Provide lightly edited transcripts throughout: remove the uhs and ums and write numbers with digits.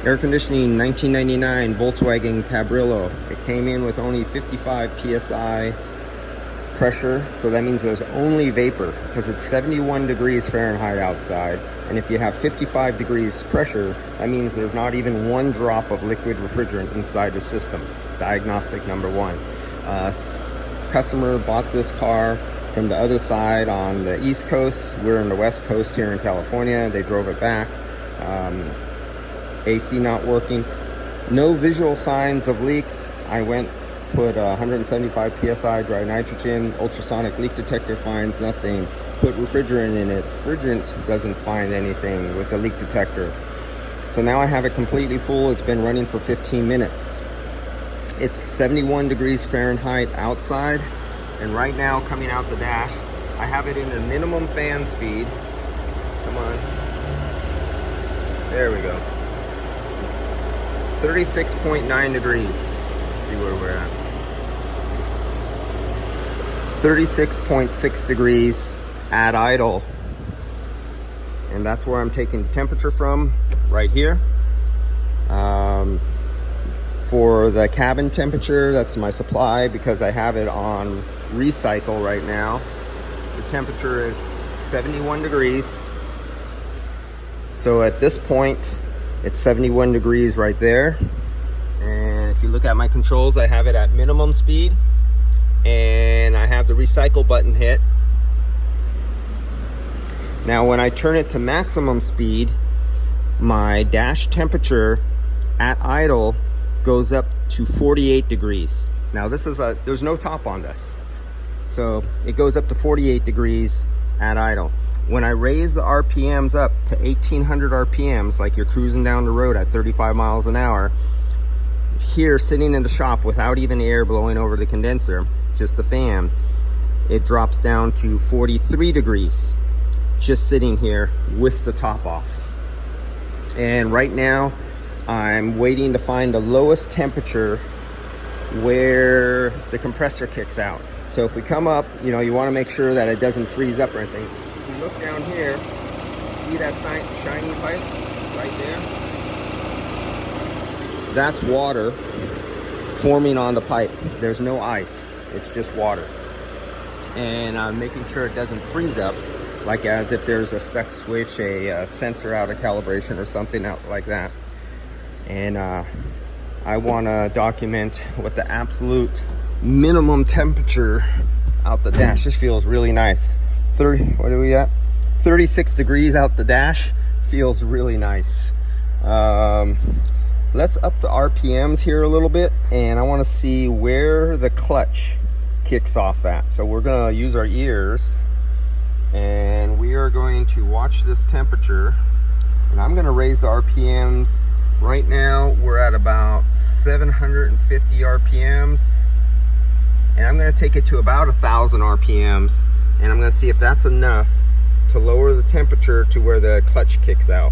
Air conditioning, 1999 Volkswagen Cabrillo. It came in with only 55 psi pressure, so that means there's only vapor because it's 71 degrees Fahrenheit outside, and if you have 55 degrees pressure, that means there's not even one drop of liquid refrigerant inside the system. Diagnostic number one. Customer bought this car from the other side on the East Coast. We're on the West Coast here in California. They drove it back. AC not working. No visual signs of leaks. I went, put 175 psi dry nitrogen, ultrasonic leak detector finds nothing. Put refrigerant in it. Refrigerant doesn't find anything with the leak detector. So now I have it completely full. It's been running for 15 minutes. It's 71 degrees Fahrenheit outside, and right now coming out the dash, I have it in the minimum fan speed. Come on. There we go. 36.9 degrees. Let's see where we're at. 36.6 degrees at idle. And that's where I'm taking the temperature from, right here. For the cabin temperature, that's my supply because I have it on recycle right now. The temperature is 71 degrees. So at this point, it's 71 degrees right there. And if you look at my controls, I have it at minimum speed. And I have the recycle button hit. Now when I turn it to maximum speed, my dash temperature at idle goes up to 48 degrees. Now this is there's no top on this. So it goes up to 48 degrees at idle. When I raise the RPMs up to 1800 RPMs, like you're cruising down the road at 35 miles an hour, here sitting in the shop without even air blowing over the condenser, just the fan, it drops down to 43 degrees, just sitting here with the top off. And right now, I'm waiting to find the lowest temperature where the compressor kicks out. So if we come up, you know, you want to make sure that it doesn't freeze up or anything. If you look down here, see that shiny pipe right there? That's water forming on the pipe. There's no ice, it's just water. And I'm making sure it doesn't freeze up, like as if there's a stuck switch, a sensor out of calibration or something out like that. And I want to document what the absolute minimum temperature out the dash. This feels really nice. What are we at? 36 degrees out the dash. Feels really nice. Let's up the RPMs here a little bit, and I want to see where the clutch kicks off at. So we're going to use our ears, and we are going to watch this temperature, and I'm going to raise the RPMs. Right now we're at about 750 RPMs, and I'm going to take it to about 1000 RPMs, and I'm going to see if that's enough to lower the temperature to where the clutch kicks out.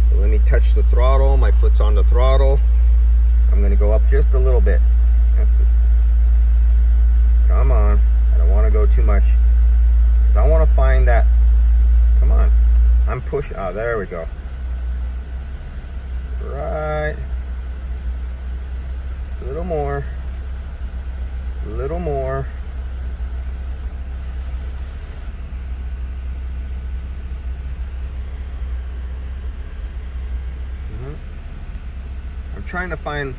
So let me touch the throttle. My foot's on the throttle. I'm going to go up just a little bit. That's it. Come on. I don't want to go too much, because I want to find that. Come on. I'm pushing. Oh, there we go. Right. A little more. A little more. I'm trying to find,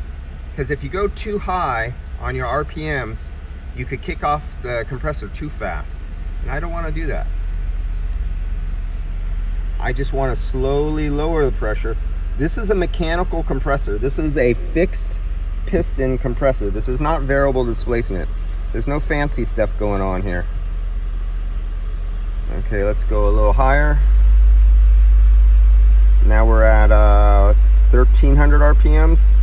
because if you go too high on your RPMs, you could kick off the compressor too fast. And I don't want to do that. I just want to slowly lower the pressure. This is a mechanical compressor. This is a fixed piston compressor. This is not variable displacement. There's no fancy stuff going on here. Okay, let's go a little higher. Now we're at 1300 RPMs.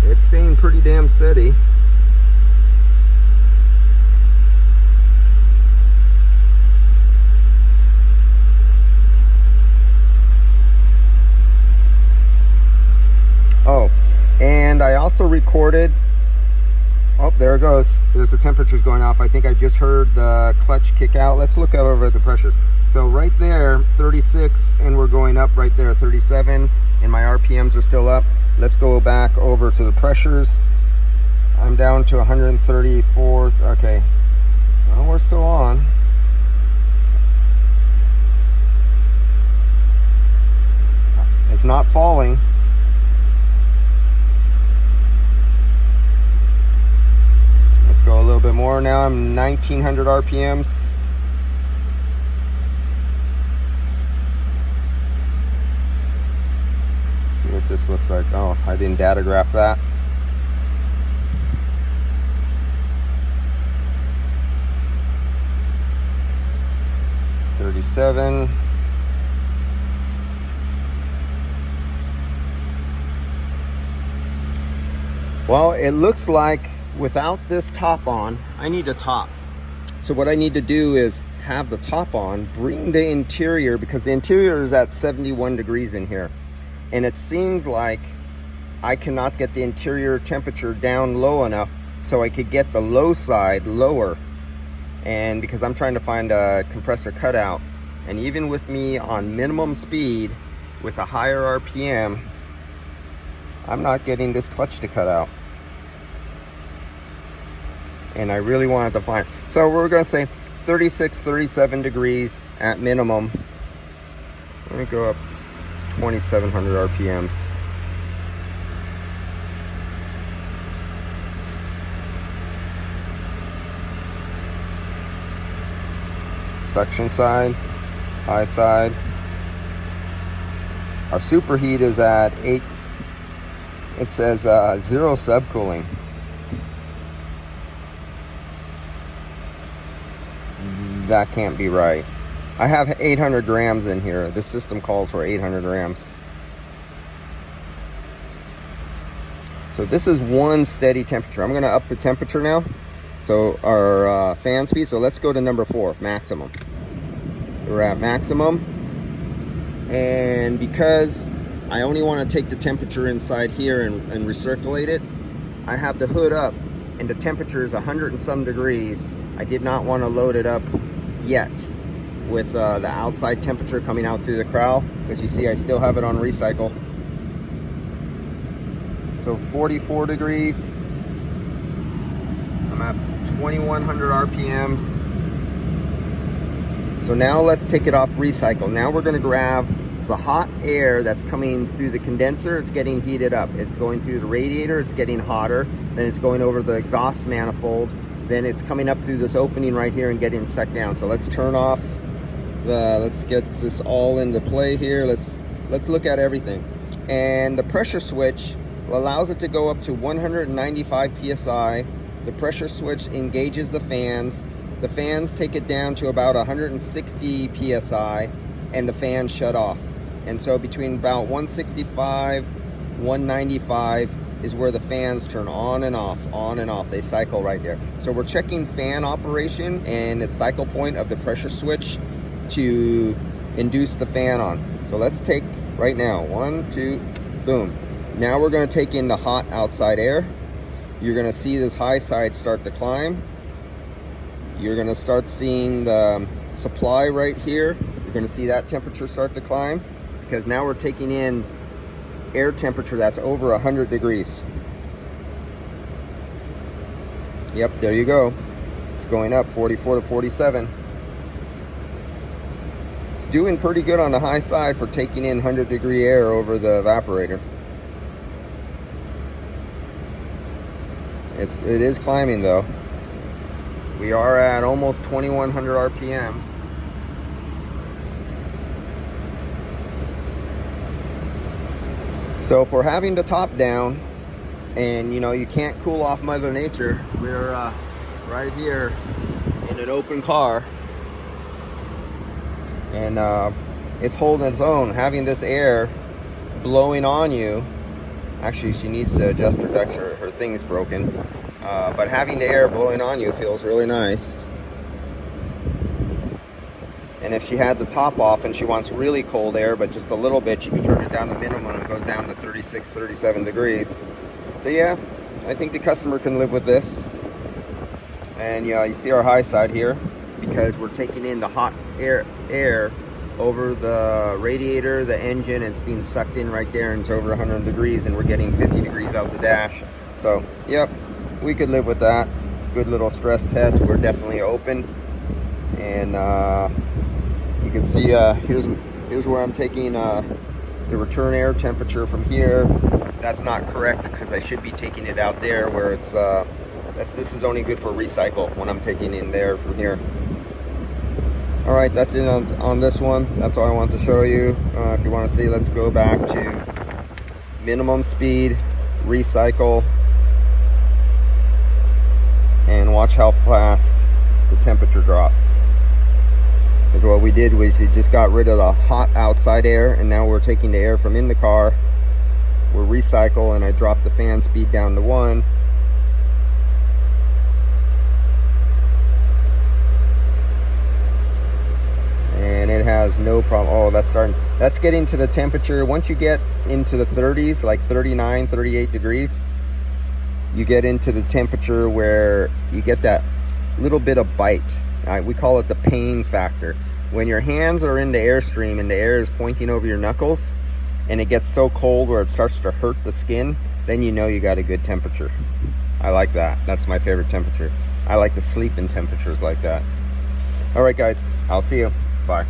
It's staying pretty damn steady. Oh, and I also recorded Oh, there it goes. There's the temperatures going off. I think I just heard the clutch kick out. Let's look over at the pressures. So right there, 36, and we're going up right there, 37, and my RPMs are still up. Let's go back over to the pressures. I'm down to 134. Okay, well, we're still on. It's not falling. Go a little bit more. Now I'm 1900 RPMs. See what this looks like. Oh, I didn't data graph that. $37. Well, it looks like without this top on, I need a top. So what I need to do is have the top on, bring the interior, because the interior is at 71 degrees in here. And it seems like I cannot get the interior temperature down low enough so I could get the low side lower. And because I'm trying to find a compressor cutout, and even with me on minimum speed with a higher RPM, I'm not getting this clutch to cut out. And I really wanted to find, so we're gonna say 36, 37 degrees at minimum. Let me go up 2,700 RPMs. Suction side, high side. Our superheat is at 8. It says 0 subcooling. That can't be right. I have 800 grams in here. This system calls for 800 grams. So this is one steady temperature. I'm gonna up the temperature now. So our fan speed, so let's go to number 4, maximum. We're at maximum. And because I only wanna take the temperature inside here and recirculate it, I have the hood up and the temperature is 100 and some degrees. I did not wanna load it up yet with the outside temperature coming out through the crowl, because you see I still have it on recycle. So 44 degrees. I'm at 2,100 RPMs. So now let's take it off recycle. Now we're gonna grab the hot air that's coming through the condenser. It's getting heated up. It's going through the radiator, it's getting hotter. Then it's going over the exhaust manifold. Then it's coming up through this opening right here and getting sucked down. So let's turn off the, let's get this all into play here. Let's look at everything. And the pressure switch allows it to go up to 195 PSI. The pressure switch engages the fans. The fans take it down to about 160 PSI and the fans shut off. And so between about 165, 195 is where the fans turn on and off, on and off. They cycle right there. So we're checking fan operation and its cycle point of the pressure switch to induce the fan on. So let's take right now, 1, 2, boom. Now we're gonna take in the hot outside air. You're gonna see this high side start to climb. You're gonna start seeing the supply right here. You're gonna see that temperature start to climb, because now we're taking in air temperature that's over 100 degrees. Yep, there you go. It's going up 44 to 47. It's doing pretty good on the high side for taking in 100-degree air over the evaporator. It is climbing though. We are at almost 2,100 RPMs. So if we're having the top down and you know you can't cool off Mother Nature, we're right here in an open car and it's holding its own. Having this air blowing on you, actually she needs to adjust her ducts, her thing's broken, but having the air blowing on you feels really nice. And if she had the top off and she wants really cold air, but just a little bit, she can turn it down to minimum and it goes down to 36, 37 degrees. So yeah, I think the customer can live with this. And you see our high side here, because we're taking in the hot air over the radiator, the engine, and it's being sucked in right there, and it's over 100 degrees, and we're getting 50 degrees out the dash. So yep, we could live with that. Good little stress test. We're definitely open. And you can see here's where I'm taking the return air temperature from here. That's not correct, because I should be taking it out there where it's this is only good for recycle when I'm taking in there from here. All right, that's it on this one. That's all I want to show you. If you want to see, let's go back to minimum speed, recycle, and watch how fast the temperature drops. Because what we did was you just got rid of the hot outside air, and now we're taking the air from in the car. We're recycle, and I dropped the fan speed down to 1. And it has no problem. Oh, that's getting to the temperature. Once you get into the 30s, like 39, 38 degrees, you get into the temperature where you get that little bit of bite. We call it the pain factor. When your hands are in the airstream and the air is pointing over your knuckles, and it gets so cold where it starts to hurt the skin, then you know you got a good temperature. I like that. That's my favorite temperature. I like to sleep in temperatures like that. All right, guys, I'll see you. Bye.